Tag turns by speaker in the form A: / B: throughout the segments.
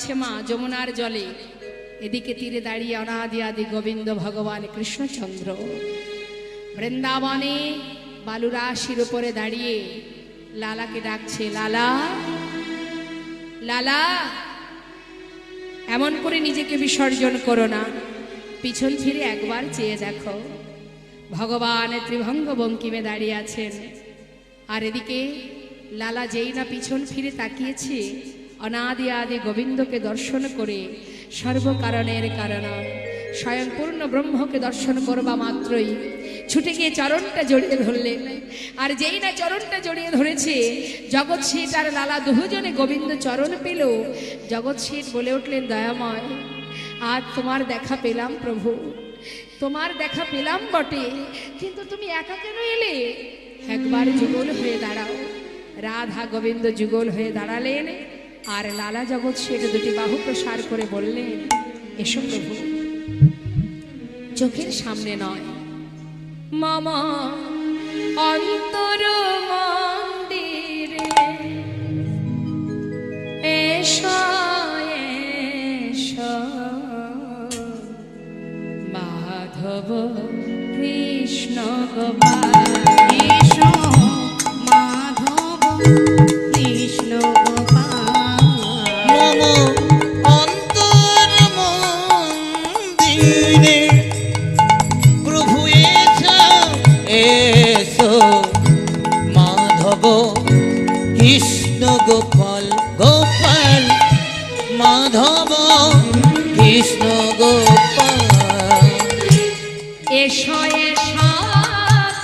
A: আছে মা যমুনার জলে, এদিকে তীরে দাঁড়িয়ে অনাদি আদি গোবিন্দ ভগবান কৃষ্ণচন্দ্র। বৃন্দাবনে বালুরাশির উপরে দাঁড়িয়ে লালাকে ডাকছে, লালা লালা। এমন করে নিজেকে বিসর্জন করো না, পিছন ফিরে একবার চেয়ে দেখো, ভগবান ত্রিভঙ্গ বঙ্কিমে দাঁড়িয়ে আছেন। আর এদিকে লালা যেই না পিছন ফিরে তাকিয়েছে, অনাদি আদি গোবিন্দকে দর্শন করে সর্বকারণের কারণ স্বয়ং পূর্ণ ব্রহ্মকে দর্শন করবা মাত্রই ছুটে গিয়ে চরণটা জড়িয়ে ধরলেন। আর যেই না চরণটা জড়িয়ে ধরেছে, জগৎ শেঠ আর লালা দুজনে গোবিন্দ চরণ পেল। জগৎ শেঠ বলে উঠলেন, দয়াময়, আজ তোমার দেখা পেলাম প্রভু, তোমার দেখা পেলাম বটে, কিন্তু তুমি একা কেন এলে? একবার যুগল হয়ে দাঁড়াও। রাধা গোবিন্দ যুগল হয়ে দাঁড়ালেন, আর লালা জগৎ শেঠ দুটি বাহু প্রসার করে বললেন, এসো প্রভু। চোখের সামনে নয়, মামা অন্তর মন্দিরে এসো এসো, মাধব কৃষ্ণ গোপাল
B: এসো, মাধব কৃষ্ণ গোপাল।
C: মম অন্তর মন্দিরে প্রভু এসো এসো, মাধব কৃষ্ণ গোপাল গোপাল, মাধব কৃষ্ণ গোপাল।
A: এসো এসো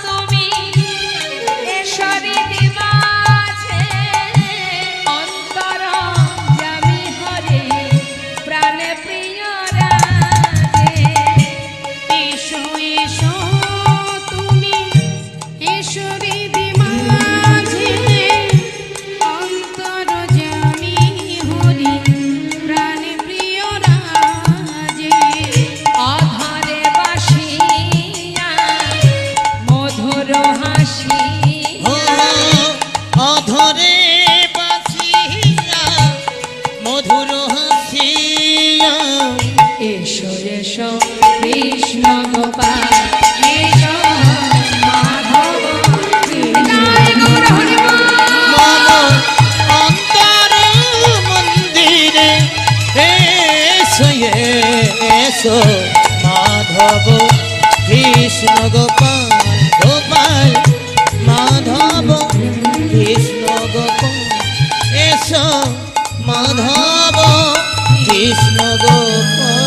A: তুমি এসরি দিবাছে, অন্তর জামি হরে প্রাণে প্রিয় রাজে।
B: এসো এসো তুমি এসরি দিমাঝে, অন্তর জামি হরি প্রাণে প্রিয় রাজে।
A: অধরে বাসিয়া মধুর হাসিয়া,
C: অধরে বাসিয়া মধুর হাসিয়া।
A: এসো এসো কৃষ্ণ গোপাল, এসো মাধব
C: মম অন্তর মন্দিরে এসো এসো, মাধব কৃষ্ণ গোপাল গোপাল, মাধব কৃষ্ণ গোপাল। এসো মাধব কৃষ্ণ গোপাল।